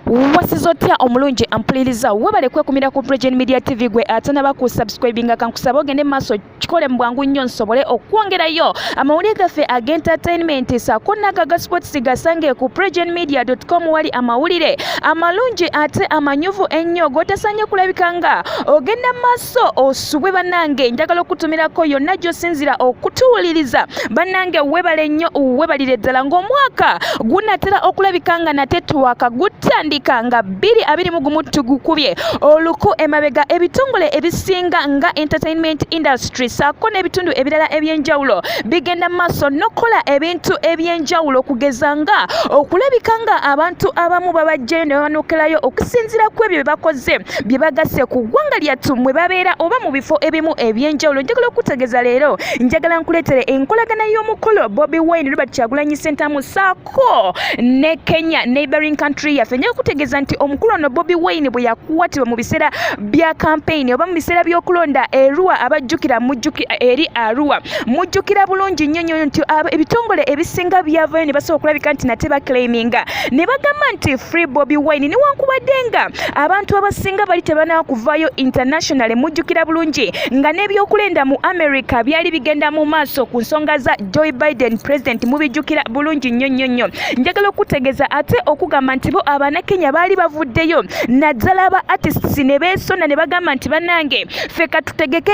Wasizotya omulungi ampuliriza webale kwekumira ku Pregen Media TV gwe atanaba ku subscribinga kankusaba ogende maaso kikole mu bwangu nnyo nsobole okwongerayo amawulire gaffe ag'entertainment saako n'aga sports gasange ku pregenmedia.com wali amawulire amalungi ate amanyuvu ennyo g'otasaanye kulabika nga ogenda maaso osubwe bannange njagala okutumirako yonna gy'osinzira okutuwuliriza bannange webale nnyo webalire ddala ng'omwaka gunaatera okulabika nga nate twakagutandika nga 2021 tugukubye oluku emabega ebitongole ebisinga nga entertainment industry saako n'ebitundu ebirala ebyenjawulo bigenda maaso n'okola ebintu ebyenjawulo kugeza nga okulabika nga abantu abamu babajjayo ne babanukirayo okusinziira ku ebyo bye bakoze bye bagasse ku ggwanga lyattu mwe babeera oba mu bifo ebimu ebyenjawulo. Njagala okutegeeza leero njagala nkuleetere enkolagana y'omukolo Bobi Wine Robert Kyagulanyi Ssentamu saako ne Kenya neighboring country yaffe. Njagala kutegeeza nti omukulu ono Bobi Wine bwe yakwatibwa mu biseera bya campaign oba mu biseera by'okulonda Arua abajjukira eri Arua mujjukira bulungi nnyo nti ebitongole ebisinga byavayo ne basobola okulabika nti nate baclaiminga ne bagamba nti free Bobi Wine newankubadde nga abantu abasinga bali tebanaba kuvaayo international mujjukira bulungi nga n'ebyokulenda mu America byali bigenda mu maaso ku nsonga za Joe Biden president mubijjukira bulungi nnyo. Njagala okutegeeza ate okugamba nti bo Abannakenya baali bavuddeyo naddala aba artists ne beesonda ne bagamba nti bannange ffe katutegeke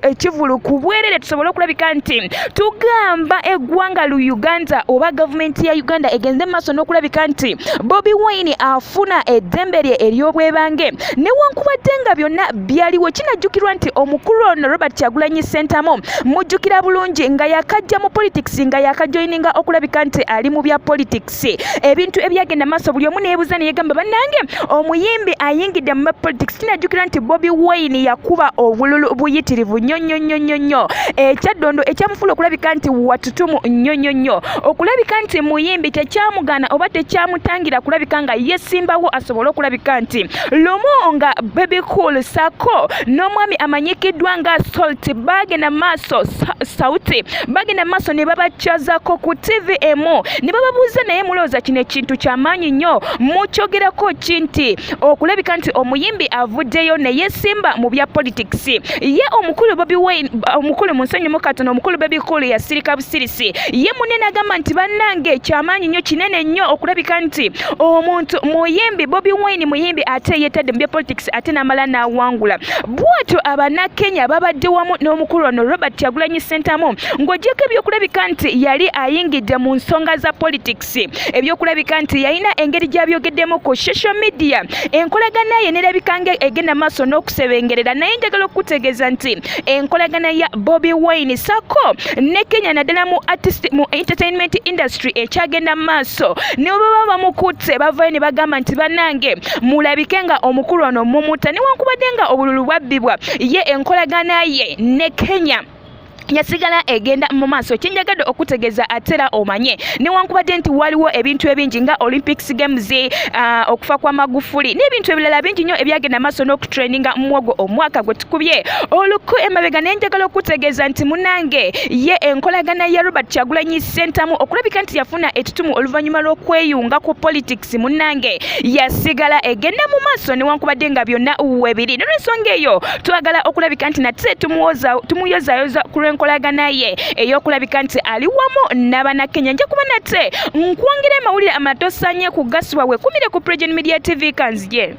ekivulu ku bwerere tusobole okulabika nti tugamba eggwanga lu Uganda oba gavumenti ya Uganda egenze maaso n'okulabika nti Bobi Wine afuna eddembe lye ery'obwebange newankubadde nga byonna byaliwo. Kinajjukirwa nti omukulu ono Robert Kyagulanyi Ssentamu mujjukira bulungi nga yakajja mu politics nga yakajoyininga okulabika nti ali mu bya politics ebintu ebyagenda maaso buli omu neebuuza neyegamba bannange omuyimbi ayingidde mu politics. Kinajjukirwa nti Bobi Wine yakuba obululu buyitirivu nnyo ekyaddondo ekyamufuula okulabika nti watutumu nnyo okulabika nti muyimbi tekyamugana oba tekyamutangira kulabika nga yesimbawo asobole okulabika nti lumu nga Baby Cool saako n'omwami amanyikiddwa nga Salt bagenda maaso Sauti bagenda maaso ne babakyazaako ku TVM ne bababuuza naye mulowooza kino ekintu kyamaanyi nnyo mukyogerako kinti okulabika nti omuyimbi avuddeyo ne yesimba mu bya politics ye omukulu Bobi Wine omukulu munsonyimu katono omukulu Baby Cool yasirika busirisi ye munene agamba nti bannange kyamaanyi nnyo kinene nnyo okulabika nti omuntu muyimbi Bobi Wine muyimbi ate yeetadde mu bya politics ate n'amala n'awangula. Bw'atyo Abannakenya babadde wamu n'omukulu ono Robert Kyagulanyi Ssentamu ng'ogyeko ebyokulabika nti yali ayingidde mu nsonga za politics ebyokulabika nti yalina engeri gy'abyogeddemu ku social media enkolagana ye nerabika nga egenda maaso n'okusebengerera naye njagala okutegeeza nti enkolagana ya Bobi Wine saako ne Kenya naddala mu entertainment industry ekyagenda maaso ne baba bamukutte bavayo ne bagamba nti bannange mulabike nga omukulu ono mumuta newankubadde nga obululu bwabbibwa ye enkolagana ye ne Kenya yasigala egenda mu maaso. Kyenjagadde okutegeeza atera omanye newankubadde nti waliwo ebintu ebingi nga Olympics Games okufa kwa Magufuli n'ebintu ebirala bingi nnyo ebyagenda maaso n'okutraininga mwogo omwaka gwe tukubye oluku emabega naye njagala okutegeeza nti munange ye enkolagana ya Robert Kyagulanyi Ssentamu okulabika nti yafuna ettutumu oluvannyuma lw'okweyunga ku politics munange yasigala egenda mu maaso newankubadde nga byonna webiri n'olwensonga eyo twagala okulabika nti nate tumuyozaayoza ku enkolagana ye ey'okulabika nti ali wamu n'Abannakenya. Nja kuba nate nkwongera amawulire amalala tosaanye kugasibwa weekumire ku Pregen Media TV kanzije.